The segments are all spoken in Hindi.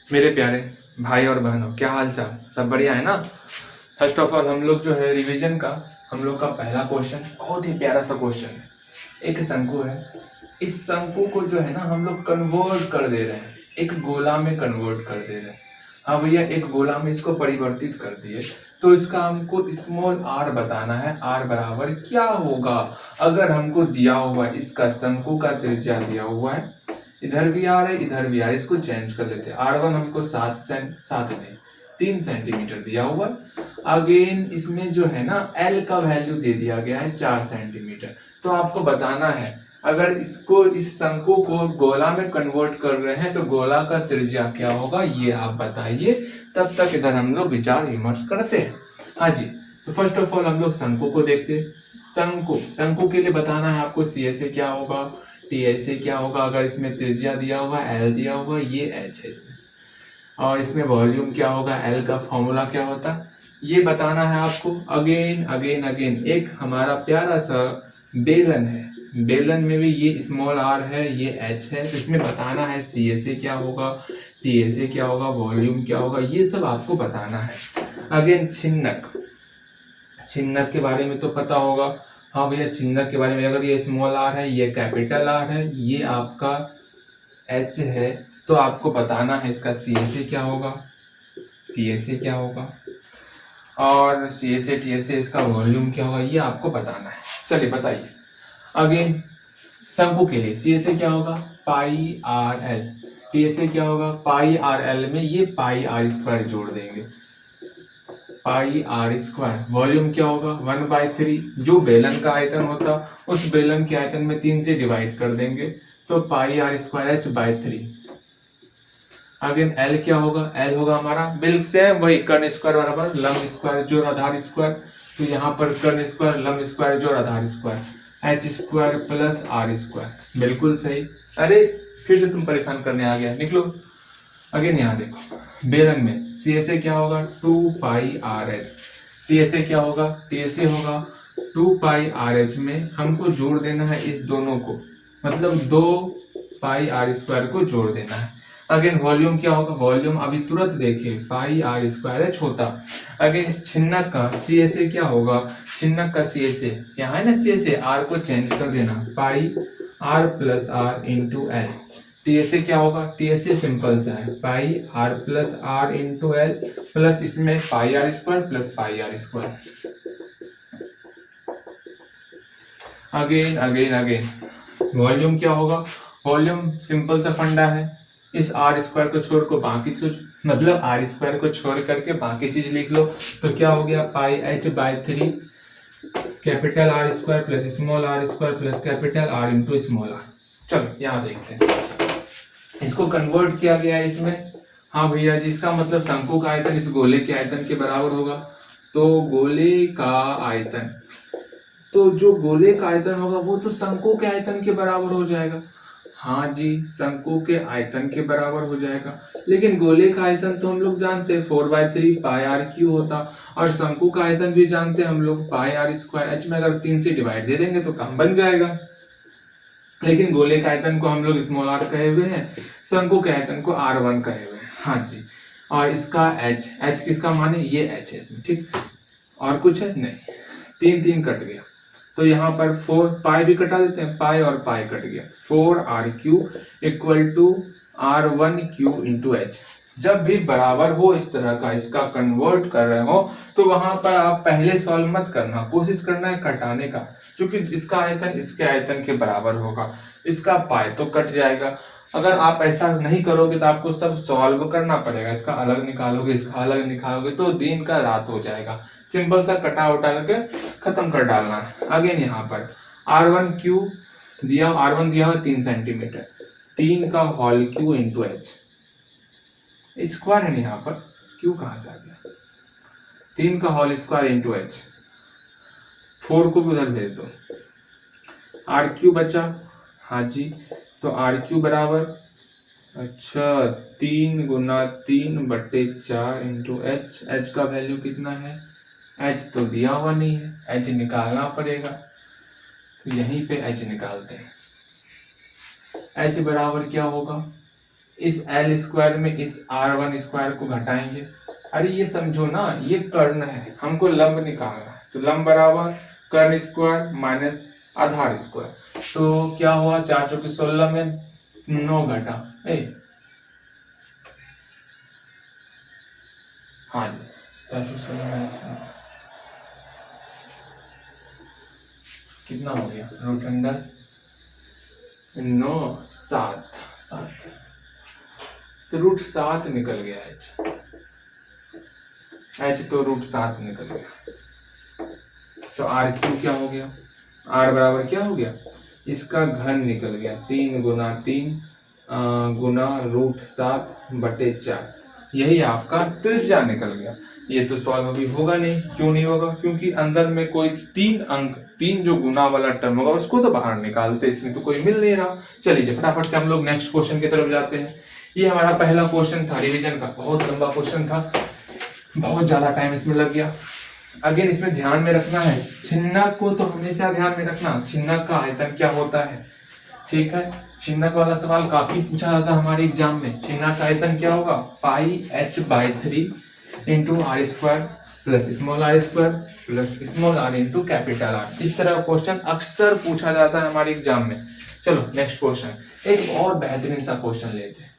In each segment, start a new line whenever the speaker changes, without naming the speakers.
मेरे प्यारे भाई और बहनों, क्या हाल चाल? सब बढ़िया है ना? फर्स्ट ऑफ ऑल हम लोग जो है रिवीजन का हम लोग का पहला क्वेश्चन बहुत ही प्यारा सा क्वेश्चन है। एक शंकु है, इस शंकु को जो है ना हम लोग कन्वर्ट कर दे रहे हैं, एक गोला में कन्वर्ट कर दे रहे हैं। हाँ भैया, एक गोला में इसको परिवर्तित कर दिए, तो इसका हमको स्मॉल आर बताना है। आर बराबर क्या होगा अगर हमको दिया हुआ इसका शंकु का त्रिज्या दिया हुआ है, इधर भी आर है इधर भी आर, इसको चेंज कर लेते हैं। R1 हमको 3 सेंटीमीटर दिया हुआ। अगेन इसमें जो है ना L का वैल्यू दे दिया गया है 4 सेंटीमीटर। तो आपको बताना है अगर इसको इस शंकु को गोला में कन्वर्ट कर रहे हैं तो गोला का त्रिज्या क्या होगा, ये आप बताइए। तब तक इधर हम लोग विचार विमर्श करते हैं। हाँ जी, तो फर्स्ट ऑफ ऑल हम लोग शंकु को देखते हैं। शंकु के लिए बताना है आपको सी से क्या होगा, टी से क्या होगा। अगर इसमें त्रिज्या दिया हुआ L दिया हुआ, ये H है इसमें, और इसमें वॉल्यूम क्या होगा, L का फॉर्मूला क्या होता है, ये बताना है आपको। अगेन अगेन अगेन एक हमारा प्यारा सा बेलन है, बेलन में भी ये स्मॉल r है, ये H है। तो इसमें बताना है सी से क्या होगा, टी से क्या होगा, वॉल्यूम क्या होगा, ये सब आपको बताना है। अगेन छिन्नक, छिन्नक के बारे में तो पता होगा। हाँ भैया, छिन्नक के बारे में अगर ये स्मॉल r है, ये कैपिटल R है, ये आपका H है, तो आपको बताना है इसका सी से क्या होगा, टी से क्या होगा, और सी से टी से इसका वॉल्यूम क्या होगा, ये आपको बताना है। चलिए बताइए। अगेन शंकु के लिए सी से क्या होगा, पाई आर एल, टी से क्या होगा, पाई आर एल में ये पाई आर स्क्वायर जोड़ देंगे, पाई आर स्क्वायर। वॉल्यूम क्या होगा, 1/3। जो बेलन का आयतन होता उस बेलन के आयतन में 3 से डिवाइड कर देंगे, तो pi R square H/3। Again L क्या होगा, L होगा हमारा बिल्कुल सेम वही कर्ण स्क्वायर बराबर लंब स्क्वायर जोड़ आधार स्क्वायर। तो यहाँ पर कर्ण स्क्वायर लंब स्क्वायर जोड़ आधार square, H square plus R square. बिल्कुल सही। अरे फिर से तुम परेशान करने आ गया, निकलो। अगेन यहाँ देखो, बेलन में सी से क्या होगा, 2πRH। टी से क्या होगा, टी से होगा 2πRH में हमको जोड़ देना है इस दोनों को, मतलब 2πr² को जोड़ देना है। अगेन वॉल्यूम क्या होगा, वॉल्यूम अभी तुरंत देखिए πr² है छोटा। अगेन इस छिन्नक का सी से क्या होगा, छिन्नक का सी से यहाँ है ना, सी से आर को चेंज कर देना, πr + r × l। टी से क्या होगा, टी से सिंपल सा है πr + r × l प्लस इसमें πr² + πr²। Again again again volume क्या होगा, वॉल्यूम सिंपल सा फंडा है, इस r² को छोड़ को बाकी चीज, मतलब r² को छोड़ करके बाकी चीज लिख लो। तो क्या हो गया, πH/3 capital R² plus small r² plus capital R × small r। चलो यहाँ देखते हैं, इसको कन्वर्ट किया गया है इसमें। हाँ भैया जी, इसका मतलब शंकु का आयतन इस गोले के आयतन के बराबर होगा। तो गोले का आयतन, तो जो गोले का आयतन होगा वो तो शंकु के आयतन के बराबर हो जाएगा। हाँ जी, शंकु के आयतन के बराबर हो जाएगा, लेकिन गोले का आयतन तो हम लोग जानते हैं 4/3 πr³ होता, और शंकु का आयतन भी जानते हैं हम लोग πr²। H में अगर 3 से डिवाइड दे देंगे तो काम बन जाएगा। लेकिन गोले के आयतन को हम लोग स्मॉल r कहे हुए हैं, शंकु के आयतन को R1 कहे हुए हैं। हाँ जी, और इसका H किसका माने, ये H है इसमें, ठीक। और कुछ है नहीं, 3 कट गया, तो यहाँ पर 4 पाई भी कटा देते हैं, पाई और पाई कट गया, 4r³ = R1³ × H। जब भी बराबर हो इस तरह का इसका कन्वर्ट कर रहे हो तो वहां पर आप पहले सॉल्व मत करना, कोशिश करना है कटाने का, क्योंकि इसका आयतन इसके आयतन के बराबर होगा, इसका पाई तो कट जाएगा। अगर आप ऐसा नहीं करोगे तो आपको सब सॉल्व करना पड़ेगा, इसका अलग निकालोगे इसका अलग निकालोगे तो दिन का रात हो जाएगा। सिंपल सा कटा उटा करके खत्म कर डालना है। अगेन यहाँ पर R1³ दिया, R1 दिया हुआ 3 सेंटीमीटर, 3 का whole cube into H, square है यहाँ पर, क्यू कहाँ से आ गया, 3 का होल स्क्वायर इंटू H। 4 को भी उधर भेज दो, R³ बचा। हाँ जी, तो R³ बराबर, अच्छा 3 × 3/4 इंटू H। H का वैल्यू कितना है, H तो दिया हुआ नहीं है, H निकालना पड़ेगा। तो यहीं पे H निकालते हैं। H बराबर क्या होगा, इस L स्क्वायर में इस R1 स्क्वायर को घटाएंगे। अरे ये समझो ना, ये कर्ण है, हमको लंब निकालना है, तो लंब बराबर कर्ण स्क्वायर माइनस आधार स्क्वायर। तो क्या हुआ, 4 चौके 16 में 9 घटा हाँ जी 4 चौके 16 माइनस 9 कितना हो गया, रूट अंडर 9 7 7, तो रूट 7 निकल गया h तो रूट 7 निकल गया। तो आर क्यू क्या हो गया, आर बराबर क्या हो गया, इसका घन निकल गया 3 गुना 3 गुना रूट 7/4, यही आपका त्रिज्या निकल गया। ये तो सॉल्व अभी होगा नहीं, क्यों नहीं होगा, क्योंकि अंदर में कोई 3 अंक 3 जो गुना वाला टर्म होगा उसको तो बाहर निकालते, इसमें तो कोई मिल नहीं रहा। चलिए फटाफट से हम लोग नेक्स्ट क्वेश्चन की तरफ जाते हैं। ये हमारा पहला क्वेश्चन था रिवीजन का, बहुत लंबा क्वेश्चन था, बहुत ज्यादा टाइम इसमें लग गया। अगेन इसमें ध्यान में रखना है, छिन्नक को तो हमेशा ध्यान में रखना, छिन्नक का आयतन क्या होता है, ठीक है। छिन्नक वाला सवाल काफी पूछा जाता है हमारे एग्जाम में। छिन्नक का आयतन क्या होगा, pi h/3 into r square plus small r square plus small r into capital R. इस तरह का क्वेश्चन अक्सर पूछा जाता है हमारे एग्जाम में। चलो नेक्स्ट क्वेश्चन, एक और बेहतरीन सा क्वेश्चन लेते हैं।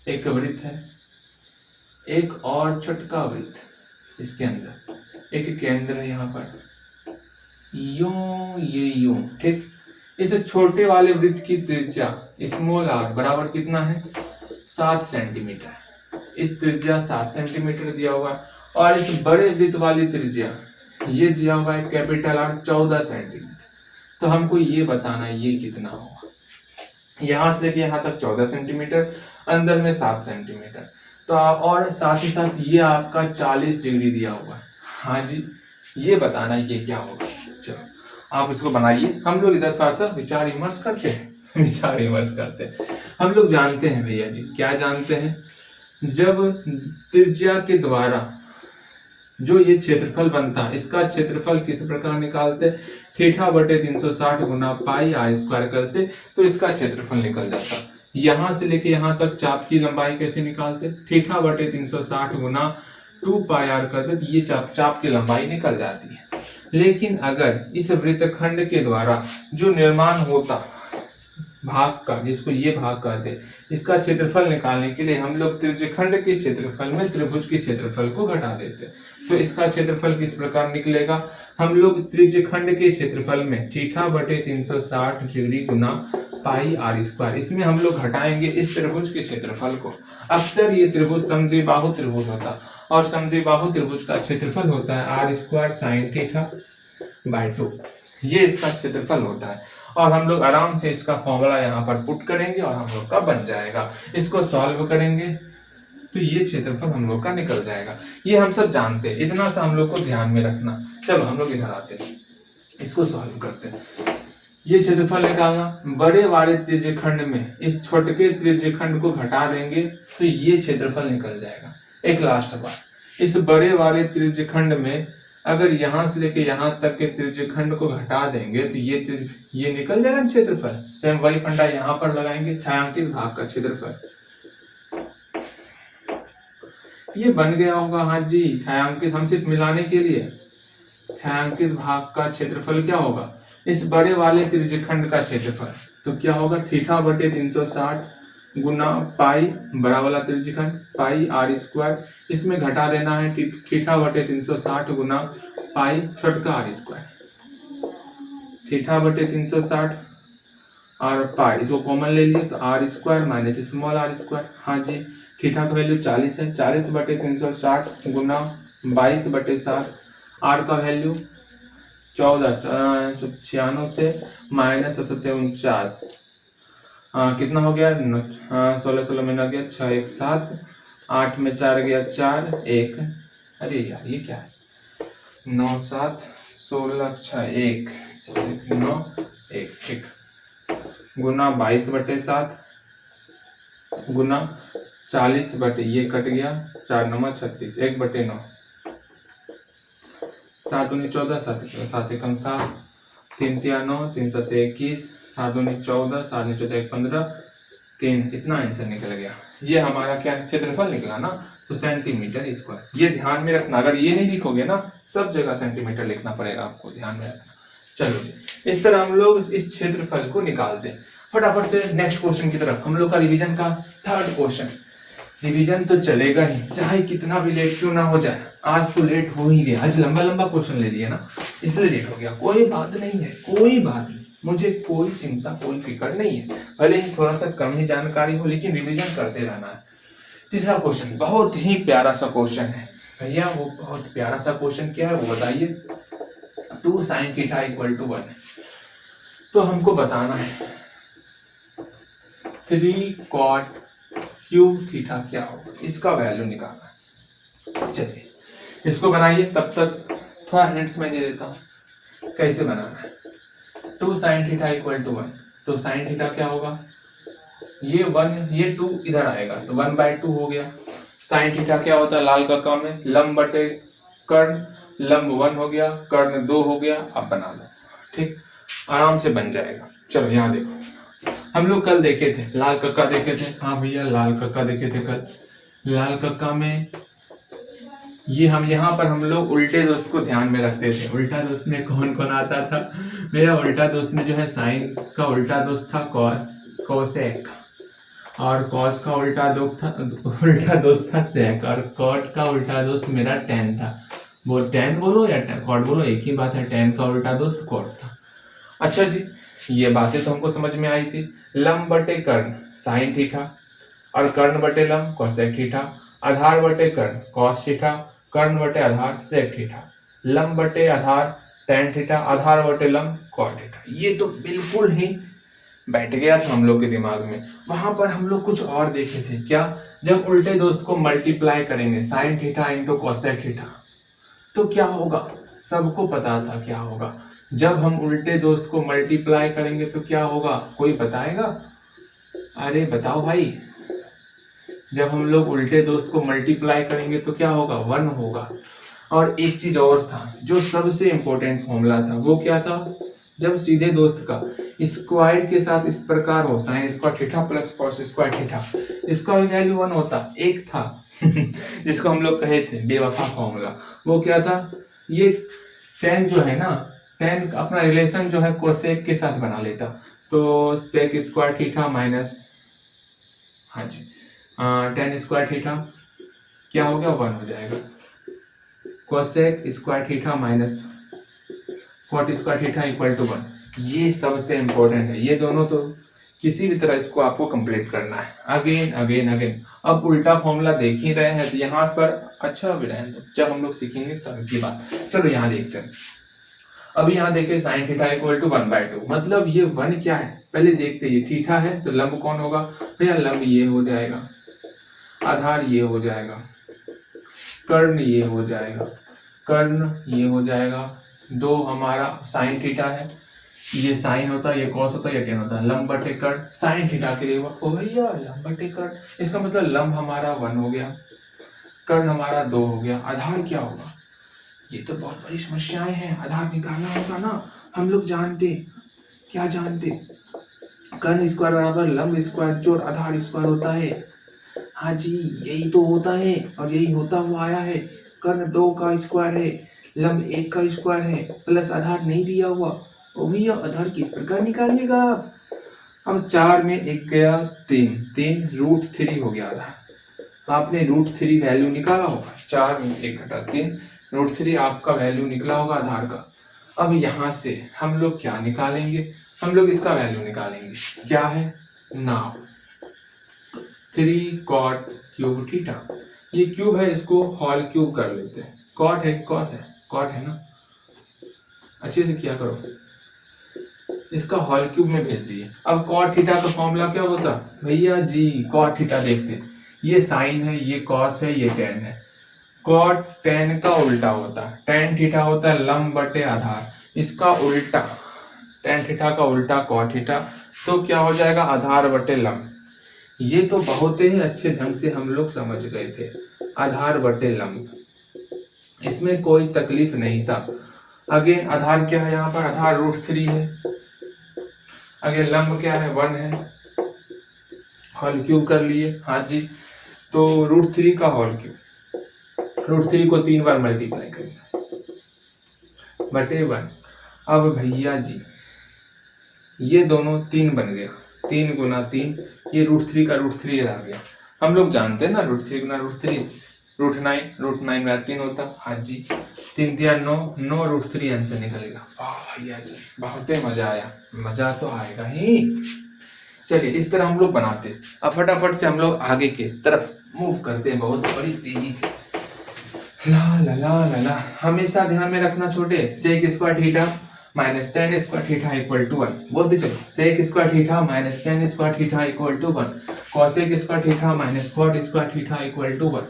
एक वृत्त है, एक और छोटा वृत्त, इसके अंदर एक केंद्र है यहाँ पर, यूं ये यूं, ठीक। इस छोटे वाले वृत्त की त्रिज्या स्मॉल आर बराबर कितना है, 7 सेंटीमीटर। इस त्रिज्या 7 सेंटीमीटर दिया हुआ है, और इस बड़े वृत्त वाली त्रिज्या ये दिया हुआ है कैपिटल आर 14 सेंटीमीटर। तो हमको ये बताना है ये कितना होगा, यहाँ से लेके यहाँ तक 14 सेंटीमीटर, अंदर में 7 सेंटीमीटर, तो और साथ ही साथ ये आपका 40 डिग्री दिया हुआ है। हाँ जी, ये बताना है ये क्या होगा। चलो आप इसको बनाइए, हम लोग इधर थोड़ा सा विचार विमर्श करते हैं विचार विमर्श करते हैं। हम लोग जानते हैं भैया जी, क्या जानते हैं, जब त्रिज्या के द्वारा जो ये क्षेत्रफल बनता है, इसका क्षेत्रफल किस प्रकार निकालते, θ/360 गुना पाई आर स्क्वायर करते, तो इसका क्षेत्रफल निकल जाता। यहां से लेके यहां तक चाप की लंबाई कैसे निकालते, θ/360 गुना 2 पाई आर करते, तो ये चाप की लंबाई निकल जाती है। लेकिन अगर इस वृत्तखंड के द्वारा जो निर्माण होता भाग का, जिसको ये भाग कहते हैं, इसका क्षेत्रफल निकालने के लिए हम लोग त्रिज्यखंड के क्षेत्रफल में त्रिभुज के क्षेत्रफल को घटा देते हैं। तो इसका क्षेत्रफल किस प्रकार निकलेगा, हम लोग त्रिज्यखंड के क्षेत्रफल में θ/360 डिग्री गुना पाई आर स्क्वायर, इसमें हम लोग घटाएंगे इस त्रिभुज के क्षेत्रफल को। अक्सर ये त्रिभुज समद्विबाहु त्रिभुज होता, और समद्विबाहु त्रिभुज का क्षेत्रफल होता है आर स्क्वायर साइन θ/2, ये इसका क्षेत्रफल होता है। और हम लोग आराम से इसका फॉर्मूला यहाँ पर पुट करेंगे और हम लोग का बन जाएगा। इसको सॉल्व करेंगे तो ये क्षेत्रफल हम लोग का निकल जाएगा। ये हम सब जानते हैं, इतना सा हम लोग को ध्यान में रखना। चलो हम लोग इधर आते हैं, इसको सॉल्व करते हैं। ये क्षेत्रफल निकालना, बड़े वाले त्रिज्यखंड में इस छोटे त्रिज्यखंड को घटा देंगे तो ये क्षेत्रफल निकल जाएगा। एक लास्ट बार, इस बड़े वाले त्रिज्यखंड में अगर यहाँ से लेके यहाँ तक के त्रिज्यखंड को घटा देंगे तो ये निकल जाएगा क्षेत्रफल। सेम वही फंडा यहाँ पर लगाएंगे, छायांकित भाग का क्षेत्रफल ये बन गया होगा। हाँ जी, छायांकित, हम सिर्फ मिलाने के लिए, छायांकित भाग का क्षेत्रफल क्या होगा, इस बड़े वाले त्रिज्यखंड का क्षेत्रफल। तो क्या होगा, θ/360 गुना पाई बड़ा वाला त्रिज्यखंड पाई आर स्क्वायर, इसमें घटा देना है θ/360 गुना पाई छोटका आर स्क्वायर, θ/360 और पाई, इसको कॉमन ले लिए तो r square minus small r square. हाँ जी, थीटा का वैल्यू 40 है, 40/360 गुना 22/7, आर का वैल्यू 14 96 से माइनस 49, कितना हो गया, 16 में गया 6 1 7, 8 में 4 गया 4 1, अरे यार ये क्या है, 9 7 16 6 1 9 1, ठीक, गुना 22/7 गुना 40 बटे ये कट गया 4 9 36 1/9, 7 दूनी 14 7 एकम 7 3 3 9 3 7 21 7 दूनी 14 7 14 15 3, इतना आंसर निकल गया। ये हमारा क्या क्षेत्रफल निकला ना, तो सेंटीमीटर स्क्वायर। ये ध्यान में रखना, अगर ये नहीं लिखोगे ना सब जगह सेंटीमीटर लिखना पड़ेगा आपको, ध्यान में रखना। चलो जी, इस तरह हम लोग इस क्षेत्रफल को निकालते हैं। फटाफट से नेक्स्ट क्वेश्चन की तरफ, हम लोग का रिवीजन का 3rd क्वेश्चन। रिवीजन तो चलेगा ही, चाहे कितना भी लेट क्यों ना हो जाए। आज तो लेट हो ही गया, आज लंबा लंबा क्वेश्चन ले लिया ना, इसलिए लेट हो गया। कोई बात नहीं है, कोई बात नहीं, मुझे कोई चिंता कोई फिक्र नहीं है। भले ही थोड़ा सा कम ही जानकारी हो, लेकिन रिवीजन करते रहना है। 3रा क्वेश्चन बहुत ही प्यारा सा क्वेश्चन है भैया। वो बहुत प्यारा सा क्वेश्चन क्या है वो बताइए। 2 sin थीटा = 1। तो हमको बताना है 3 cot क्यूब थीटा क्या होगा, इसका वैल्यू निकालना है। चलिए इसको बनाइए, तब तक थोड़ा हिंट्स में दे देता हूँ कैसे बनाना है। 2 sin थीटा = 1, तो sin थीटा क्या होगा, ये 1 ये 2 इधर आएगा तो 1/2 हो गया। sin थीटा क्या होता है लाल कक्का में, लंब बटे कर्ण, लंब 1 हो गया, कर्ण 2 हो गया। अब बना लो, ठीक, आराम से बन जाएगा। चलो यहाँ देखो, हम लोग कल देखे थे लाल कक्का देखे थे। हाँ भैया लाल कक्का देखे थे कल। लाल कक्का में ये हम यहाँ पर हम लोग उल्टे दोस्त को ध्यान में रखते थे। उल्टा दोस्त में कौन कौन आता था, मेरा उल्टा दोस्त में जो है साइन का उल्टा दोस्त था कोसेक, और कॉस का उल्टा दोस्त था सेक, और कॉट का उल्टा दोस्त मेरा टेन था। वो टेन बोलो या कॉट बोलो एक ही बात है, टेन का उल्टा दोस्त कॉट था। अच्छा जी, ये बातें तो हमको समझ में आई थी। लंब बटे कर्ण साइन थीटा, और कर्ण बटे लंब कोसेक थीटा, आधार बटे कर्ण कॉस थीटा, कर्ण बटे आधार सेक थीटा, लंब बटे आधार टेन थीटा, आधार बटे लंब कॉट थीटा। ये तो बिल्कुल ही बैठ गया था हम लोग के दिमाग में। वहां पर हम लोग कुछ और देखे थे, क्या, जब उल्टे दोस्त को मल्टीप्लाई करेंगे sign theta into cosec theta तो क्या होगा, सबको पता था क्या होगा। जब हम उल्टे दोस्त को मल्टीप्लाई करेंगे तो क्या होगा, कोई बताएगा, अरे बताओ भाई। जब हम लोग उल्टे दोस्त को मल्टीप्लाई करेंगे तो क्या होगा, 1 होगा। और एक चीज और था जो सबसे इंपॉर्टेंट फॉर्मूला था, वो क्या था, जब सीधे दोस्त का स्क्वायर के साथ इस प्रकार हो sign square theta plus cos square theta, इसका भी वैल्यू 1 होता। एक था जिसको हम लोग कहे थे बेवफा फॉर्मूला, वो क्या था, ये टेन जो है ना, टेन अपना रिलेशन जो है कोसेक के साथ बना लेता, तो सेक स्क्वायर थीटा माइनस, हाँ जी, टेन स्क्वायर थीटा क्या हो गया, 1 हो जाएगा। Cosec square theta minus cot square theta = 1। ये सबसे इंपॉर्टेंट है, ये दोनों तो किसी भी तरह इसको आपको कंप्लीट करना है अगेन अगेन अगेन। अब उल्टा फॉर्मूला देख ही रहे हैं तो यहाँ पर अच्छा भी रहे, तो जब हम लोग सीखेंगे तब की बात। चलो यहाँ देखते हैं। अभी यहाँ देखिए साइन थीटा = 1/2, मतलब ये 1 क्या है पहले देखते हैं। ये थीटा है तो लंब कौन होगा भैया, लंब ये हो जाएगा, आधार ये हो जाएगा, कर्ण ये हो जाएगा, कर्ण ये हो जाएगा। 2 हमारा साइन थीटा है, ये साइन होता है, ये कॉस होता है, ये टेन होता है। लंब बटे कर्ण साइन थीटा के लिए ओ भैया लंब बटे कर्ण, इसका मतलब लंब हमारा 1 हो गया, कर्ण हमारा 2 हो गया। आधार क्या होगा, ये तो बहुत बड़ी समस्याएं हैं, आधार निकालना होगा ना। हम लोग जानते, क्या जानते, कर्ण स्क्वायर बराबर लंब स्क्वायर जोड़ आधार स्क्वायर होता है। हाँ जी यही तो होता है, और यही होता हुआ आया है। कर्ण 2 का स्क्वायर है, लंब 1 का स्क्वायर है, प्लस आधार नहीं दिया हुआ। ओ भैया आधार किस प्रकार निकालिएगा आप। अब 4 में 1 गया 3, 3 √3 हो गया आधार। आपने √3 वैल्यू निकाला होगा, 4 में 1 घटा 3 √3 आपका वैल्यू निकला होगा आधार का। अब यहाँ से हम लोग क्या निकालेंगे, हम लोग इसका वैल्यू निकालेंगे, क्या है नाउ 3 cot क्यूब थीटा। ये क्यूब है, इसको होल क्यूब कर लेते हैं। कॉट है कॉस है, कॉट है ना, अच्छे से किया करो, इसका होल क्यूब में भेज दिए। अब कॉट थीटा का फॉर्मूला क्या होता भैया जी, कॉट थीटा देखते, ये साइन है, ये कॉस है, ये टेन है। कॉट टेन का उल्टा होता है, टेन थीटा होता है लंब बटे आधार, इसका उल्टा टेन थीटा का उल्टा कॉट थीटा, तो क्या हो जाएगा आधार बटे लंब। ये तो बहुत ही अच्छे ढंग से हम लोग समझ गए थे, आधार बटे लंब, इसमें कोई तकलीफ नहीं था। अगेन आधार क्या है, यहाँ पर आधार √3 है, अगेन लंब क्या है 1 है, होल क्यूब कर लिए, हाँ जी। तो √3 का होल क्यूब, √3 को 3 बार मल्टीप्लाई करेंगे बटे 1। अब भैया जी ये दोनों 3 बन गया, 3 गुना 3, ये √3 का √3 आ गया। हम लोग जानते हैं ना √3 गुना √3 √9 मेरा 3 होता, हाँ जी। 3 दिया 9, 9 √3 आंसर निकलेगा। वाह भैया जी बहुत ही मजा आया, मजा तो आएगा ही। चलिए इस तरह हम लोग बनाते, अब फटाफट से हम लोग आगे के तरफ मूव करते हैं बहुत बड़ी तेजी से। ला ला ला ला ला, हमेशा ध्यान में रखना छोटे, sec square theta minus tan square theta equal to 1। बोलते चलो, sec square theta minus tan square theta equal to 1, cosec square theta minus cot square theta equal to 1,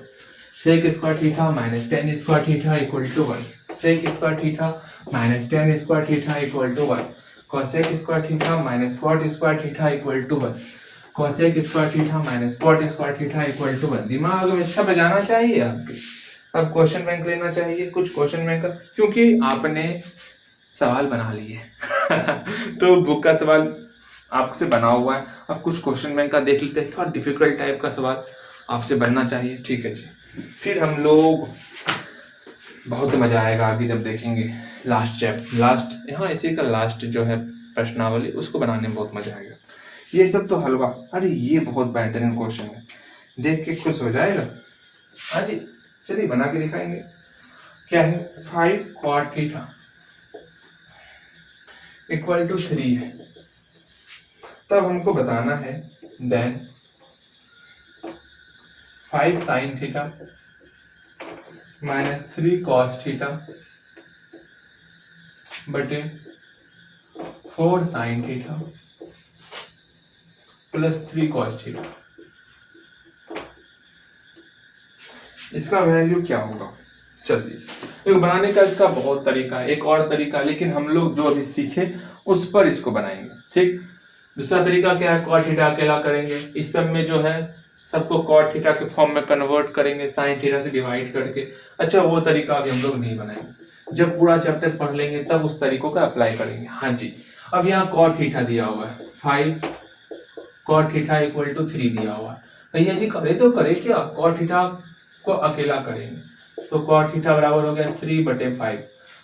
sec square theta minus tan square theta equal to 1, sec square theta minus tan square theta equal to 1, cosec square theta minus cot square theta equal to 1, cosec square theta minus cot square theta equal to 1। दिमाग में अच्छा बजाना चाहिए आपके। अब क्वेश्चन बैंक लेना चाहिए, कुछ क्वेश्चन बैंक, क्योंकि आपने सवाल बना लिए तो बुक का सवाल आपसे बना हुआ है, अब कुछ क्वेश्चन बैंक का देख लेते हैं, थोड़ा डिफिकल्ट टाइप का सवाल आपसे बनना चाहिए, ठीक है जी। फिर हम लोग बहुत मजा आएगा आगे जब देखेंगे लास्ट यहाँ इसी का लास्ट जो है प्रश्नावली, उसको बनाने में बहुत मजा आएगा। ये सब तो हलवा, अरे ये बहुत बेहतरीन क्वेश्चन है, देख के खुश हो जाएगा। हाँ जी चलिए बना के दिखाएंगे। क्या है, 5 cot थीटा इक्वल टू 3 है, तब हमको बताना है then 5 sin theta minus 3 cos theta बटे 4 sin theta plus 3 cos theta. इसका वैल्यू क्या होगा, चलिए देखो बनाने का इसका बहुत तरीका है, एक और तरीका, लेकिन हम लोग जो अभी सीखे उस पर इसको बनाएंगे, ठीक। दूसरा तरीका क्या है, cot थीटा अकेला करेंगे, इस सब में जो है सबको cot थीटा के फॉर्म में कन्वर्ट करेंगे sin थीटा से डिवाइड करके। अच्छा वो तरीका अभी हम लोग नहीं बनाएंगे, जब पूरा चैप्टर पढ़ लेंगे तब उस तरीकों का अप्लाई करेंगे। हाँ जी अब यहाँ cot थीटा दिया हुआ है 5 cot थीटा इक्वल टू 3 दिया हुआ है, भैया जी करे तो करे क्या, cot थीटा को अकेला करेंगे, तो cot थीटा बराबर हो गया 3/5।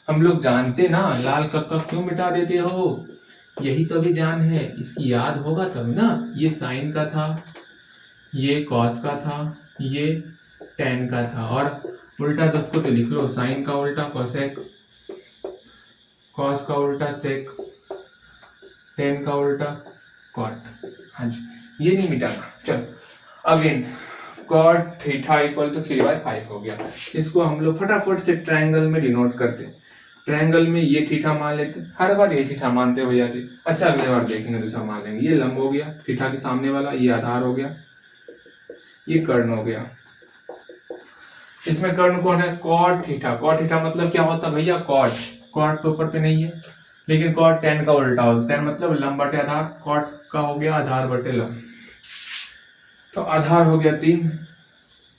हम लोग जानते ना, लाल कक्का क्यों मिटा देते हो, यही तो भी जान है, इसकी याद होगा तब ना। ये साइन का था, ये कॉस का था, ये tan का था, और उल्टा दोस्त को तो लिख लो, साइन का उल्टा कोसेक, कॉस का उल्टा सेक, tan का उल्टा कॉट। हाँ जी ये नहीं मिटाना। चलो again cot theta equal to 3/5 हो गया, इसको हम लोग फटाफट से ट्रायंगल में डिनोट करते हैं। ट्रायंगल में ये थीटा मान लेते, हर बार ये थीटा मानते हो भैया जी। अच्छा अगले बार देखेंगे दूसरा मान लेंगे, ये लंब हो गया थीटा के सामने वाला, ये आधार हो गया, ये कर्ण हो गया। इसमें कर्ण कौन है, cot थीटा। cot थीटा मतलब क्या होता है भैया, cot तो ऊपर पे नहीं है, लेकिन cot tan का उल्टा होता है, मतलब लंब बटे आधार, cot का हो गया आधार बटे लंब, तो आधार हो गया 3,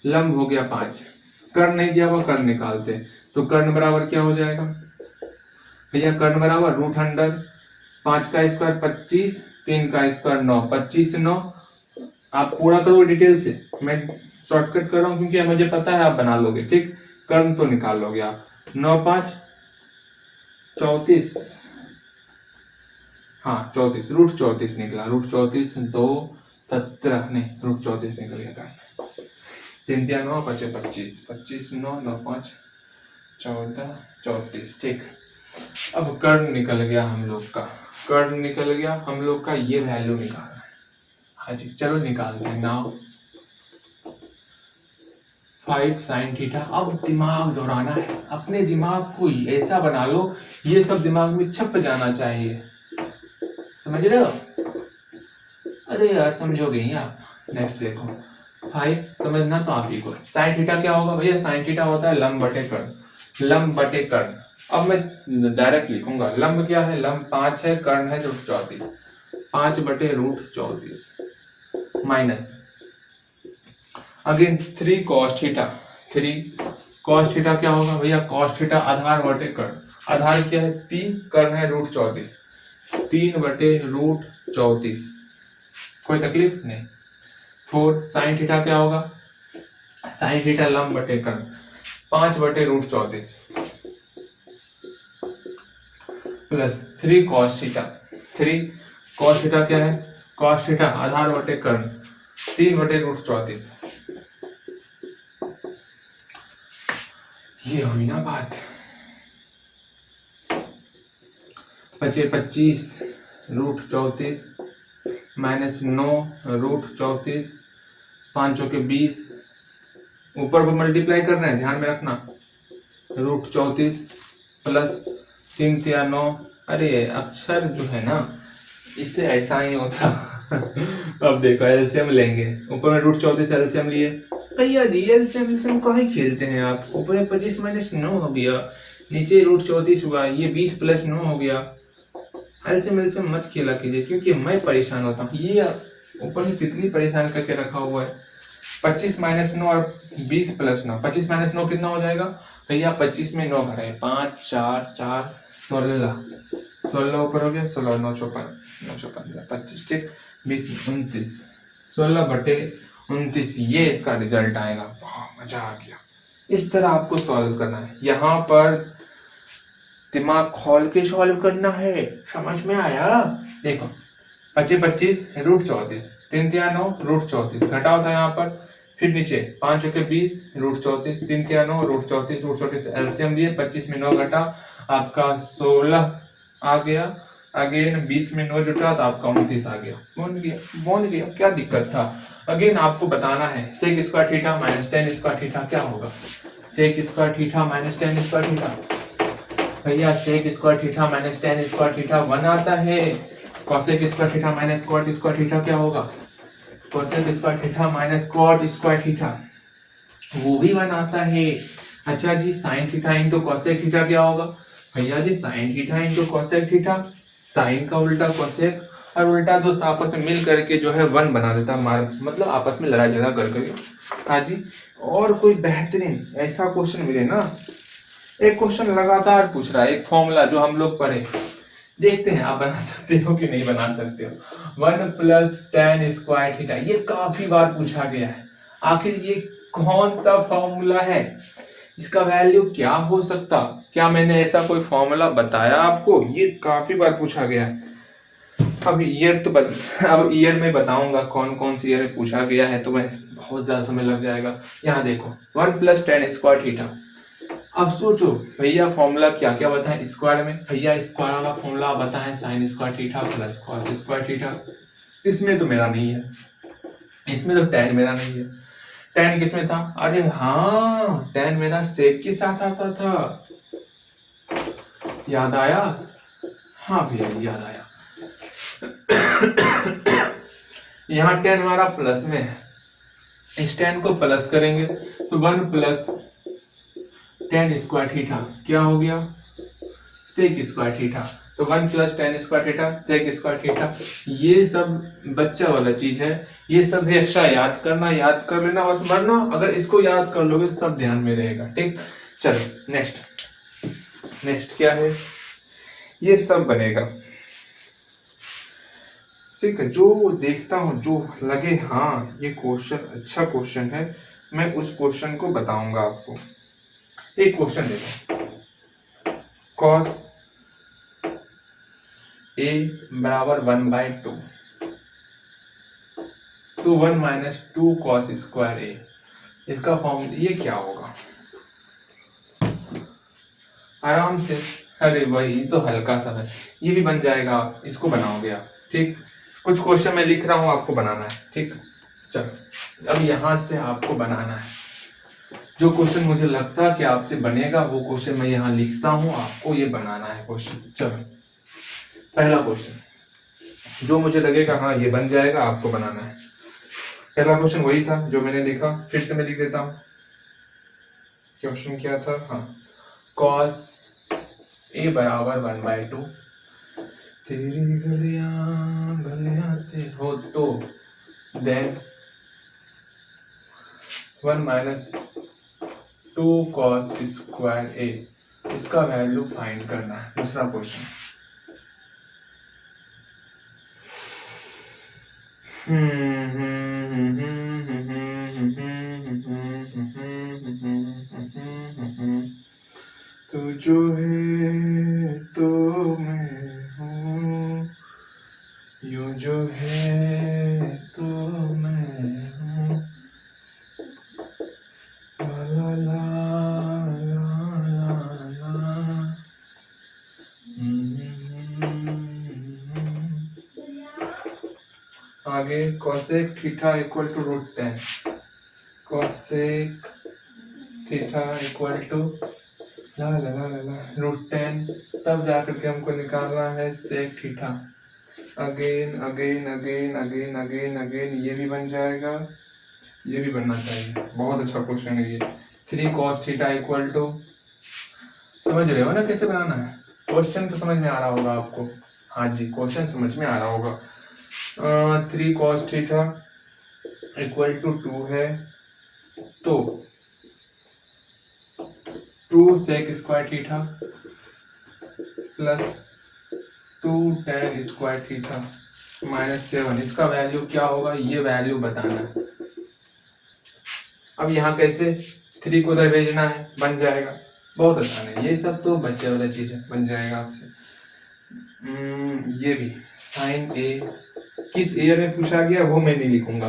लंब हो गया 5, कर्ण नहीं दिया हुआ, कर्ण निकालते, तो कर्ण बराबर क्या हो जाएगा भैया, कर्ण बराबर √5 का स्क्वायर 25, 3 का स्क्वायर 9, 25 9, आप पूरा करो डिटेल से, मैं शॉर्टकट कर रहा हूँ क्योंकि मुझे पता है आप बना लोगे, ठीक। कर्ण तो निकाल लोगे आप, 9 5 34, हाँ 34, √34 निकला, √34 2 17 नहीं, √34 निकल गया, 3 3 9 5 25, 25 9 9 5 14 34, ठीक। अब कर्ण निकल गया हम लोग का, कर्ण निकल गया हम लोग का, ये वैल्यू निकालना है। हाँ जी चलो निकालते हैं। नाउ 5 sin थीटा, अब दिमाग दौड़ाना है, अपने दिमाग को ऐसा बना लो ये सब दिमाग में छप जाना चाहिए, समझ रहे हो। अरे यार समझोगे ही आप, नेक्स्ट देखो 5 समझना तो आप ही को। sin थीटा क्या होगा भैया, sin थीटा होता है लंब बटे कर्ण, लंब बटे कर्ण। अब मैं डायरेक्ट लिखूंगा, लंब क्या है, लंब 5 है, कर्ण है √34, 5 बटे √34 minus again 3 cos theta, 3 cos theta क्या होगा भैया, cos थीटा आधार बटे कर्ण, आधार क्या है 3, कर्ण है √34, 3 बटे √34, कोई तकलीफ नहीं। 4 साइन थीटा क्या होगा, साइन थीटा लंब बटे कर्ण 5/√34 plus 3 cos theta. 3 cos theta क्या है, कॉस थीटा आधार बटे कर्ण 3/√34। ये हुई ना बात। बचे 25√34 माइनस 9√34, 5 के 20, ऊपर पर मल्टीप्लाई कर रहे हैं ध्यान में रखना, √34 प्लस 3 या 9। अरे अक्षर जो है ना इससे ऐसा ही होता। अब देखो एलसीएम लेंगे, ऊपर में √34 एलसीएम लिए, भैया जी एलसीएम काहे खेलते हैं आप, ऊपर में 25 माइनस 9 हो गया, नीचे √34 हुआ, ये 20 प्लस 9 हो गया। एलसीएम मत खेला कीजिए क्योंकि मैं परेशान होता हूँ, ये ऊपर से कितनी परेशान करके रखा हुआ है। 25 माइनस 9 और 20 प्लस 9, 25 माइनस 9 कितना हो जाएगा भैया, 25 में 9 घटाए 5 4 4 16 ऊपर हो गया, 16 9 54 25 ठीक, 20 29, 16/29 ये इसका रिजल्ट आएगा। वाह मजा आ गया। इस तरह आपको सॉल्व करना है, यहाँ पर दिमाग खोल के सॉल्व करना है, समझ में आया। देखो 25 √34, 3 या 9 √34 घटाओ था यहाँ पर, फिर नीचे 5 के 20 √34, 3 या 9 √34 एलसीएम लिए, 25 में 9 घटा आपका 16 आ गया, अगेन 20 में 9 जुटा तो आपका 29 आ गया, बन गया क्या दिक्कत था। अगेन आपको बताना है sec square theta minus tan square theta क्या होगा, sec square theta minus tan square theta, भैया sec square theta minus tan square theta 1 आता है। Cosec square theta minus cot square theta क्या होगा, cosec square theta minus cot square theta वो भी 1 आता है। अच्छा जी sine theta into cosec theta क्या होगा, भैया जी sine theta into cosec theta, sine का उल्टा कॉसेक और उल्टा दोस्त आपस में मिल करके जो है 1 बना देता, मतलब आपस में लड़ाई झगड़ा कर करके। हाँ जी, और कोई बेहतरीन ऐसा क्वेश्चन मिले ना, एक क्वेश्चन लगातार पूछ रहा है, एक फॉर्मूला जो हम लोग पढ़े, देखते हैं आप बना सकते हो कि नहीं बना सकते हो। 1 + tan स्क्वायर थीटा ये काफी बार पूछा गया है, आखिर ये कौन सा फॉर्मूला है, इसका वैल्यू क्या हो सकता, क्या मैंने ऐसा कोई फॉर्मूला बताया आपको, ये काफी बार पूछा गया है। अब ईयर में बताऊंगा कौन कौन सी ईयर में पूछा गया है, तो मैं बहुत ज्यादा समय लग जाएगा। यहाँ देखो 1 + tan स्क्वायर थीटा, अब सोचो भैया फॉर्मूला क्या क्या बताएं स्क्वायर में, भैया स्क्वायर वाला फॉर्मूला बताएं sign square theta plus cos square theta, इसमें तो मेरा नहीं है, इसमें तो tan मेरा नहीं है। tan किसमें था, अरे हाँ tan मेरा सेक के साथ आता था, याद आया, हाँ भैया याद आया। यहाँ tan हमारा प्लस में है, इस tan को प्लस करेंगे तो 1 + tan स्क्वायर थीटा क्या हो गया, सेक स्क्वायर थीटा, तो 1 + tan square theta sec square theta, ये सब बच्चा वाला चीज है, ये सब भी एक्स्ट्रा याद करना, याद कर लेना बस, वरना अगर इसको याद कर लोगे सब ध्यान में रहेगा। ठीक, चलो नेक्स्ट क्या है, ये सब बनेगा। ठीक है, जो देखता हूँ जो लगे हाँ ये क्वेश्चन अच्छा क्वेश्चन है, मैं उस क्वेश्चन को बताऊंगा आपको। एक क्वेश्चन देखो, cos a = 1/2 तो 1 - 2 cos स्क्वायर a, इसका फॉर्म ये क्या होगा, आराम से, अरे वही तो हल्का सा है, ये भी बन जाएगा, आप इसको बनाओगे आप। ठीक, कुछ क्वेश्चन मैं लिख रहा हूँ आपको बनाना है। ठीक, चलो अब यहाँ से आपको बनाना है, जो क्वेश्चन मुझे लगता है कि आपसे बनेगा वो क्वेश्चन मैं यहाँ लिखता हूँ, आपको ये बनाना है क्वेश्चन। चलो पहला क्वेश्चन जो मुझे लगेगा हाँ ये बन जाएगा, आपको बनाना है। पहला क्वेश्चन वही था जो मैंने लिखा, फिर से मैं लिख देता हूँ। क्वेश्चन क्या था, हाँ cos a = 1/2 तेरी गलियां गलियाते हो तो देन 1 - 2 cos स्क्वायर a, इसका वैल्यू फाइंड करना है। दूसरा क्वेश्चन, तू जो है तो मैं हूँ, यूं जो है तो मैं हूँ, ला ला ला ला ला ला। आगे cosec theta equal to √10, cosec theta equal to ला ला ला ला √10, तब जाकर के हमको निकालना है sec theta. Again again again again again again ये भी बन जाएगा, ये भी बनना चाहिए। बहुत अच्छा क्वेश्चन है ये। 3 cos थीटा इक्वल टू, समझ रहे हो ना कैसे बनाना है? क्वेश्चन तो समझ में आ रहा होगा आपको। हाँ जी, क्वेश्चन समझ में आ रहा होगा। 3 cos थीटा इक्वल टू 2 है, तो 2 sec square theta plus 2 tan square theta -7, इसका वैल्यू क्या होगा ये वैल्यू बताना है। अब यहाँ कैसे 3 को उधर भेजना है, बन जाएगा, बहुत आसान है ये सब, तो बच्चे वाला चीज है, बन जाएगा आपसे। ये भी साइन ए किस ईयर में पूछा गया वो मैं नहीं लिखूंगा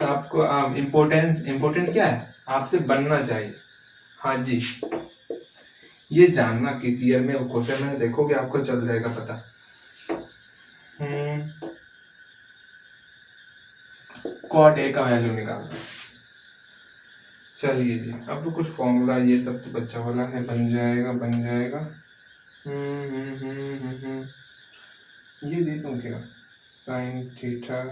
आपको। इम्पोर्टेंट क्या है, आपसे बनना चाहिए। हाँ जी, ये जानना किस ईयर में वो क्वेश्चन है, देखोगे आपको चल जाएगा पता। कॉट ए का वैल्यू निकालना। चलिए जी, अब तो कुछ फॉर्मूला ये सब तो बच्चा वाला है, बन जाएगा बन जाएगा। ये दे दूं क्या, साइन थीटा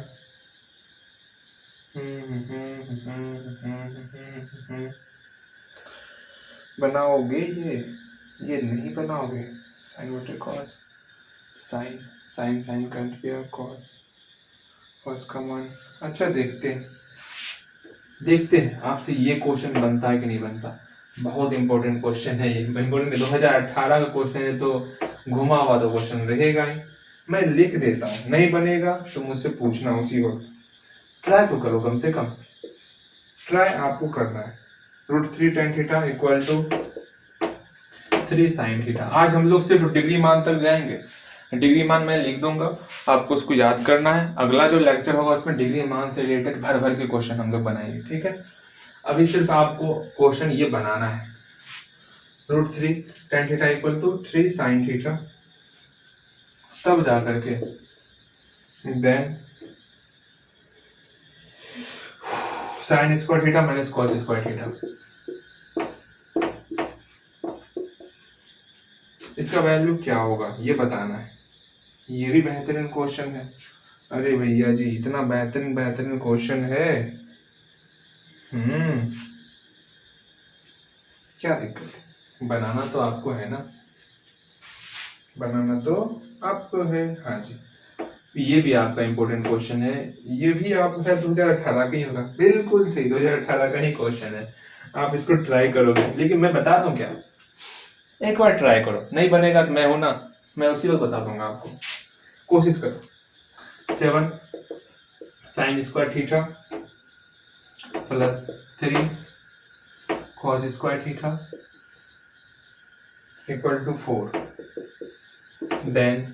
बनाओगे ये नहीं बनाओगे। साइन बटे cos, sine sine sine cut गया, कॉस कॉस का मान। अच्छा देखते हैं आपसे ये क्वेश्चन बनता है कि नहीं बनता। बहुत इंपॉर्टेंट क्वेश्चन है ये, इंपॉर्टेंट 2018 का क्वेश्चन है, तो घुमा हुआ तो क्वेश्चन रहेगा ही। मैं लिख देता हूँ, नहीं बनेगा तो मुझसे पूछना उसी वक्त, ट्राई तो करो, कम से कम ट्राई आपको करना है। √3 tan theta equal to 3 sin theta. आज हम लोग सिर्फ डिग्री मान तक जाएंगे, डिग्री मान मैं लिख दूंगा, आपको उसको याद करना है। अगला जो लेक्चर होगा उसमें डिग्री मान से रिलेटेड भर भर के क्वेश्चन हम लोग बनाएंगे, ठीक है। अभी सिर्फ आपको क्वेश्चन ये बनाना है, √3 tan theta equal to 3 sin theta, तब जा करके then sine square theta minus cos square theta, इसका वैल्यू क्या होगा ये बताना है। ये भी बेहतरीन क्वेश्चन है। अरे भैया जी, इतना बेहतरीन क्वेश्चन है। क्या दिक्कत है, बनाना तो आपको है ना, बनाना तो आपको है। हाँ जी, ये भी आपका इंपॉर्टेंट क्वेश्चन है, ये भी आपका 2018 का ही होगा, बिल्कुल सही 2018 का ही क्वेश्चन है। आप इसको ट्राई करोगे, लेकिन मैं बता दूं क्या, एक बार ट्राई करो, नहीं बनेगा तो मैं हूं ना, मैं उसी वक्त बता दूंगा आपको, कोशिश करो। 7 sin square theta plus 3 cos square theta equal to 4, then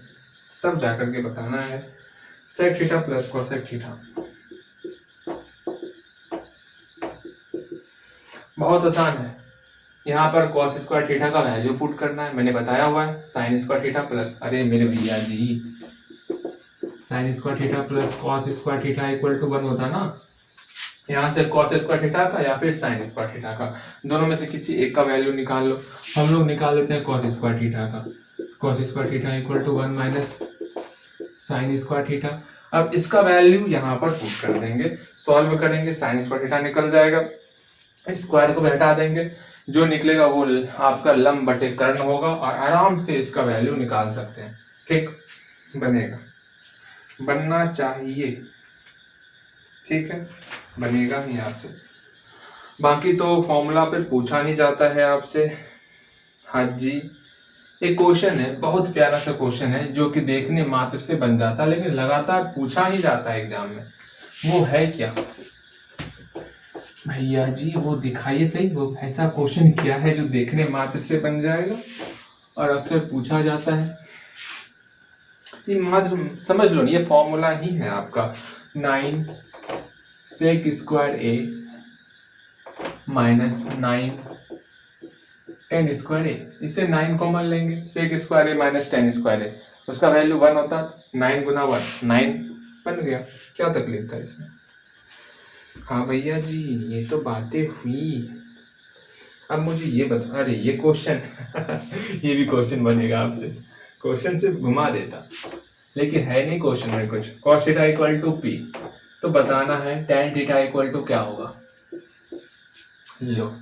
तब जाकर के बताना है sec theta plus cosec theta. बहुत आसान है, यहाँ पर cos स्क्वायर थीटा का वैल्यू पुट करना है, मैंने बताया हुआ है। sin स्क्वायर थीटा प्लस, अरे मेरे भैया जी, sin square theta plus cos square theta equal to 1 होता ना, यहाँ से cos स्क्वायर थीटा का या फिर sin स्क्वायर थीटा का, दोनों में से किसी एक का वैल्यू निकाल लो। हम लोग निकाल लेते हैं cos स्क्वायर थीटा का, cos square theta equal to 1 minus sin square theta. अब इसका वैल्यू यहाँ पर पुट कर देंगे, सॉल्व करेंगे, sin स्क्वायर थीटा निकल जाएगा, स्क्वायर को हटा देंगे, जो निकलेगा वो आपका लंब बटे कर्ण होगा, और आराम से इसका वैल्यू निकाल सकते हैं। ठीक बनेगा, बनना चाहिए, ठीक है, बनेगा ही आपसे। बाकी तो फॉर्मूला पे पूछा ही जाता है आपसे। हाँ जी, एक क्वेश्चन है, बहुत प्यारा सा क्वेश्चन है, जो कि देखने मात्र से बन जाता है, लेकिन लगातार पूछा ही जाता है एग्जाम में। वो है क्या, भैया जी वो दिखाइए सही, वो ऐसा क्वेश्चन क्या है जो देखने मात्र से बन जाएगा और अक्सर पूछा जाता है। ये मात्र समझ लो, ये फॉर्मूला ही है आपका 9 सेक स्क्वायर ए माइनस 9 10 स्क्वायर ए। इससे 9 कॉमन लेंगे, सेक स्क्वायर ए माइनस 10 स्क्वायर ए, उसका वैल्यू 1 होता, 9 गुना 1 9 बन गया। क्या तकलीफ था इसमें? हाँ भैया जी ये तो बातें हुई। अब मुझे ये बता, अरे ये क्वेश्चन ये भी क्वेश्चन बनेगा आपसे, क्वेश्चन से घुमा देता, लेकिन है नहीं क्वेश्चन में कुछ। cos theta equal to p, तो बताना है tan थीटा इक्वल टू क्या होगा। लो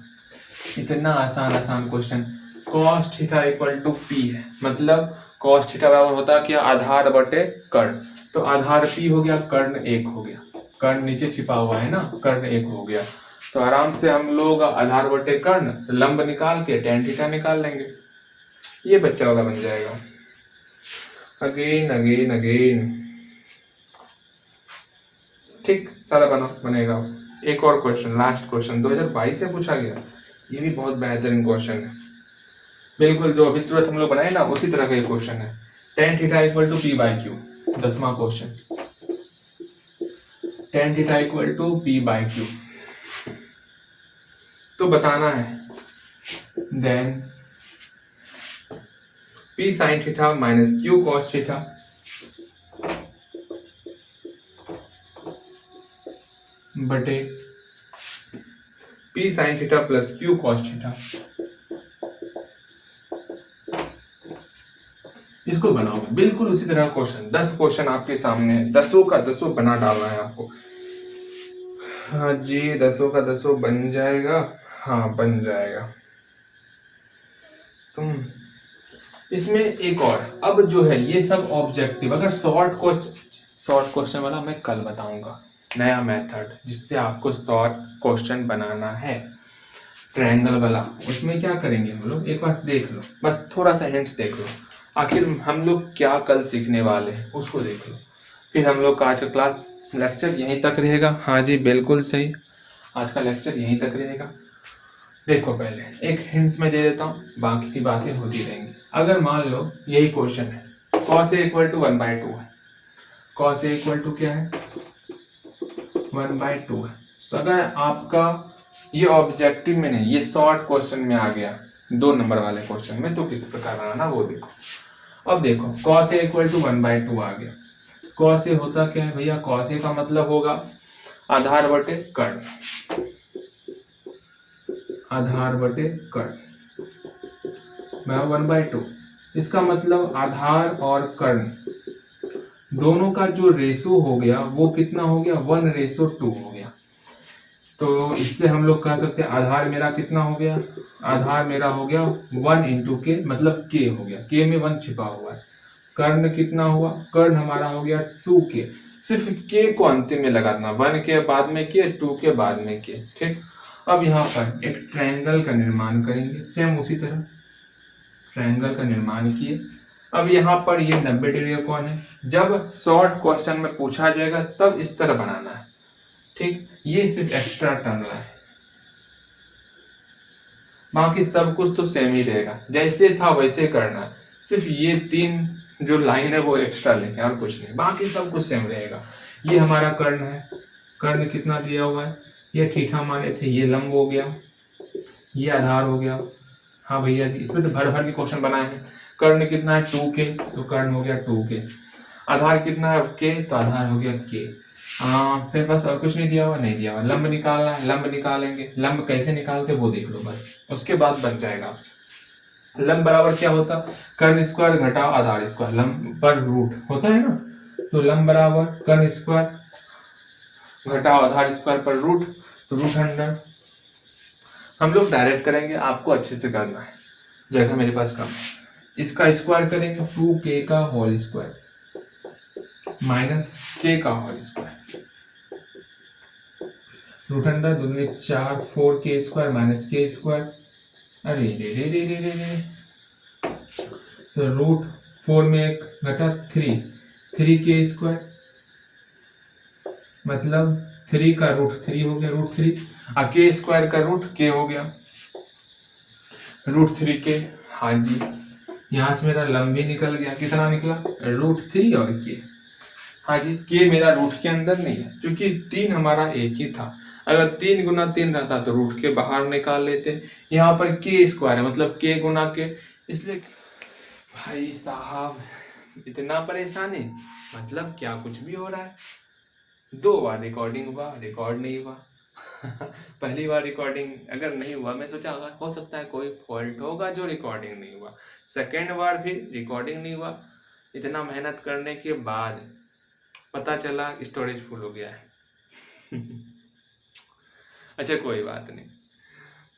इतना आसान question, cos theta equal to p है, मतलब cos थीटा बराबर होता क्या, आधार बटे कर्ण, तो आधार p हो गया, कर्ण 1 हो गया, कर्ण नीचे छिपा हुआ है ना, कर्ण 1 हो गया, तो आराम से हम लोग आधार बटे कर्ण लंब निकाल के tan थीटा निकाल लेंगे। ये बच्चा वाला बन जाएगा। अगेन ठीक, सारा बनेगा। एक और क्वेश्चन, लास्ट क्वेश्चन 2022 से पूछा गया, ये भी बहुत बेहतरीन क्वेश्चन है, बिल्कुल जो अभी तुरंत हम लोग बनाए ना उसी तरह का ये क्वेश्चन है। tan theta equal to P by Q, 10वां question, tan theta equal to P by Q, तो बताना है then p sin theta minus q cos theta बटे p sin theta plus q cos theta. इसको बनाओ बिल्कुल उसी तरह क्वेश्चन, 10 क्वेश्चन आपके सामने है, 10 का 10 बना डालना है आपको। हाँ जी 10 का 10 बन जाएगा, हाँ बन जाएगा। तुम इसमें एक और, अब जो है ये सब ऑब्जेक्टिव, अगर शॉर्ट क्वेश्चन वाला मैं कल बताऊंगा, नया मेथड जिससे आपको शॉर्ट क्वेश्चन बनाना है ट्रायंगल वाला। उसमें क्या करेंगे हम लोग, एक बार देख लो, बस थोड़ा सा हिंट्स देख लो, आखिर हम लोग क्या कल सीखने वाले हैं उसको देख लो, फिर हम लोग का आज का क्लास लेक्चर यहीं तक रहेगा। हाँ जी बिल्कुल सही, आज का लेक्चर यहीं तक रहेगा। देखो पहले एक हिंट्स में दे देता हूँ, बाकी की बातें होती रहेंगी। अगर मान लो यही क्वेश्चन है, cos a इक्वल टू 1/2 है, cos a इक्वल टू क्या है 1/2 है, तो अगर आपका ये ऑब्जेक्टिव में नहीं, ये शॉर्ट क्वेश्चन में आ गया 2 नंबर वाले क्वेश्चन में, तो किस प्रकार बनाना वो देखो। अब देखो cos a इक्वल टू 1/2 आ गया, cos a होता क्या है भैया, cos a का मतलब होगा आधार बटे कर्ण, आधार बटे कर्ण 1/2, इसका मतलब आधार और कर्ण दोनों का जो रेशो हो गया वो कितना हो गया 1:2 हो गया। तो इससे हम लोग कह सकते हैं आधार मेरा कितना हो गया, आधार मेरा हो गया 1 into k, मतलब k हो गया, k में 1 छिपा हुआ है। कर्ण कितना हुआ, कर्ण हमारा हो गया 2k, सिर्फ k को अंतिम में लगाना, 1 के बाद में k, 2 के बाद में k, ठीक। अब यहाँ पर एक ट्रायंगल का निर्माण करेंगे, सेम उसी तरह ट्रायंगल का निर्माण किए। अब यहाँ पर ये 90 डिग्री का कौन है, जब शॉर्ट क्वेश्चन में पूछा जाएगा तब इस तरह बनाना है, ठीक। ये सिर्फ एक्स्ट्रा टर्म है, बाकी सब कुछ तो सेम ही रहेगा, जैसे था वैसे करना है, सिर्फ ये 3 जो लाइन है वो एक्स्ट्रा लेंगे और कुछ नहीं, बाकी सब कुछ सेम रहेगा। ये हमारा कर्ण है, कर्ण कितना दिया हुआ है, ये थीटा माने थे, ये लंब हो गया, ये आधार हो गया। हाँ भैया जी इसमें तो भर भर के क्वेश्चन बनाए हैं। कर्ण कितना है 2k, तो कर्ण हो गया 2k, आधार कितना है k, तो आधार हो गया k। फिर बस और कुछ नहीं दिया हुआ, नहीं दिया हुआ, लंब निकालना है, लंब निकालेंगे, लंब कैसे निकालते वो देख लो बस, उसके बाद बन जाएगा आपसे। लंब बराबर क्या होता, कर्ण स्क्वायर घटाओ आधार स्क्वायर, लंब पर रूट होता है ना, तो लंब बराबर कर्ण स्क्वायर घटाओ आधार स्क्वायर पर रूट, तो √100। हम लोग डायरेक्ट करेंगे, आपको अच्छे से करना है, जगह मेरे पास कम है। इसका स्क्वायर करेंगे 2k का होल स्क्वायर माइनस k का होल स्क्वायर, √100 दूनी 4, 4k square minus k square, अरे रे रे रे रे रे रे, तो √4 में एक घटा 3k स्क्वायर, मतलब 3 का रूट 3 हो गया, रूट 3। और के स्क्वायर का रूट के हो गया, रूट 3 के। हाँ जी, यहाँ से मेरा लंबी निकल गया, कितना निकला, रूट 3 और के। हाँ जी, के मेरा रूट के अंदर नहीं है क्योंकि 3 हमारा एक ही था। अगर 3 गुना 3 रहता तो रूट के बाहर निकाल लेते। यहाँ पर के स्क्वायर है मतलब के गुना के, इसलिए भाई साहब इतना परेशानी, मतलब क्या कुछ भी हो रहा है। 2 बार रिकॉर्डिंग हुआ, रिकॉर्ड नहीं हुआ। पहली बार रिकॉर्डिंग अगर नहीं हुआ, मैं सोचा हो सकता है कोई फॉल्ट होगा जो रिकॉर्डिंग नहीं हुआ। सेकेंड बार फिर रिकॉर्डिंग नहीं हुआ। इतना मेहनत करने के बाद पता चला स्टोरेज फुल हो गया है। अच्छा कोई बात नहीं,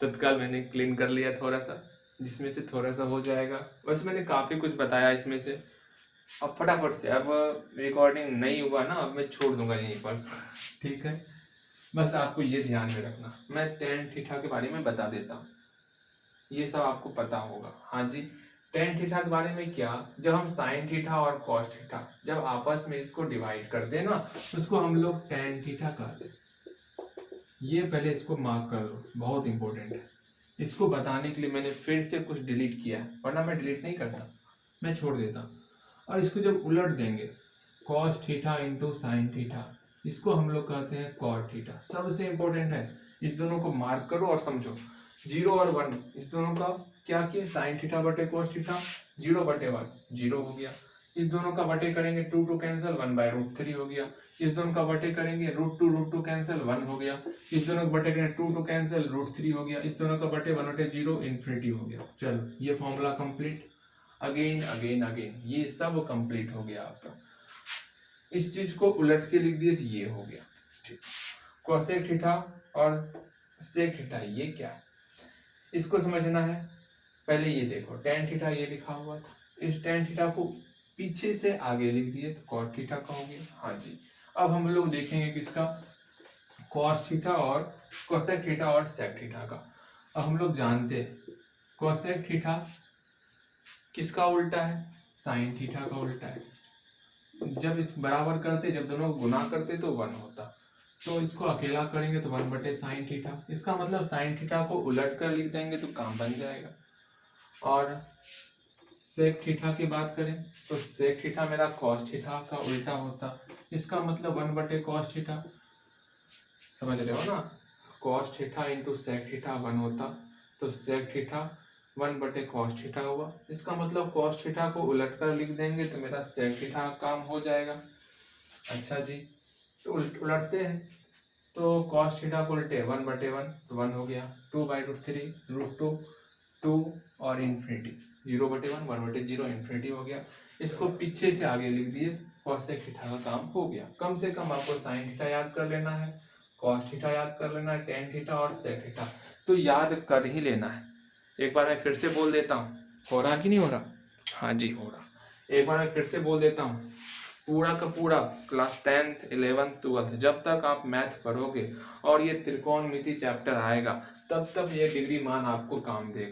तत्काल मैंने क्लीन कर लिया थोड़ा सा, जिसमें से थोड़ा सा हो जाएगा। बस मैंने काफ़ी कुछ बताया इसमें से। अब फटाफट से, अब रिकॉर्डिंग नहीं हुआ ना, अब मैं छोड़ दूंगा यहीं पर। ठीक है, बस आपको ये ध्यान में रखना, मैं टेन थीटा के बारे में बता देता हूँ, ये सब आपको पता होगा। हाँ जी, टेन थीटा के बारे में क्या, जब हम साइन थीटा और कॉस थीटा जब आपस में इसको डिवाइड कर दे ना, उसको हम लोग टेन थीटा कहते हैं। ये पहले इसको मार्क कर लो, बहुत इंपॉर्टेंट है। इसको बताने के लिए मैंने फिर से कुछ डिलीट किया है, वरना मैं डिलीट नहीं करता, मैं छोड़ देता। और इसको जब उलट देंगे, cos theta into sine theta, इसको हम लोग कहते हैं कॉट थीटा। सबसे इंपॉर्टेंट है, इस दोनों को मार्क करो और समझो। 0 और 1 इस दोनों का क्या किया, साइन थीटा बटे कॉस थीटा, 0 बटे 1 0 हो गया। इस दोनों का बटे करेंगे 2 कैंसिल, 1/√3 हो गया। इस दोनों का बटे करेंगे √2 कैंसिल, 1 हो गया। इस दोनों का बटे करेंगे 2 कैंसिल, √3 हो गया। इस दोनों का बटे 1/0 इन्फिनिटी हो गया। चलो ये formula complete. Again again again ये सब कंप्लीट हो गया आपका। इस चीज को उलट के लिख दिए तो ये हो गया। ठीक, कोसेक थीटा और सेक थीटा ये क्या है, इसको समझना है। पहले ये देखो, टेन थीटा ये लिखा हुआ था, इस टेन थीटा को पीछे से आगे लिख दिए तो कॉट थीटा का हो गया। हाँ जी, अब हम लोग देखेंगे किसका, कॉस थीटा और कोसेक थीटा और सेक थीटा का। अब हम लोग जानते हैं कोसेक थीटा किसका उल्टा है, साइन थीटा का उल्टा है। जब इस बराबर करते, जब दोनों गुना करते तो 1 होता, तो इसको अकेला करेंगे तो 1 बटे साइन थीटा। इसका मतलब साइन थीटा को उलट कर लिख देंगे तो काम बन जाएगा। और सेक थीटा की बात करें तो सेक थीटा मेरा कॉस थीटा का उल्टा होता, इसका मतलब 1 बटे कॉस थीटा। समझ रहे हो ना, cos theta into sec theta 1 होता, तो सेक थीटा 1 बटे कॉस थीटा हुआ। इसका मतलब कॉस थीटा को उलट कर लिख देंगे तो मेरा सेक थीटा का काम हो जाएगा। अच्छा जी, तो उलटते हैं, तो कॉस थीटा को उल्टे 1 बटे 1 तो 1 हो गया, 2/√3 √2 2 और इन्फिनिटी, 0 बटे 1 1 बटे 0 इन्फिनिटी हो गया। इसको पीछे से आगे लिख दिए, कॉसेक थीटा का काम हो गया। कम से कम आपको साइन थीटा याद कर लेना है, कॉस थीटा याद कर लेना है, टेन थीटा और सेक थीटा तो याद कर ही लेना है। एक बार मैं फिर से बोल देता हूँ, हो रहा कि नहीं हो रहा, हाँ जी हो रहा। एक बार मैं फिर से बोल देता हूँ, पूरा का पूरा क्लास 10th 11th 12th जब तक आप मैथ पढ़ोगे और ये त्रिकोणमिति चैप्टर आएगा, तब तक ये डिग्री मान आपको काम देगा।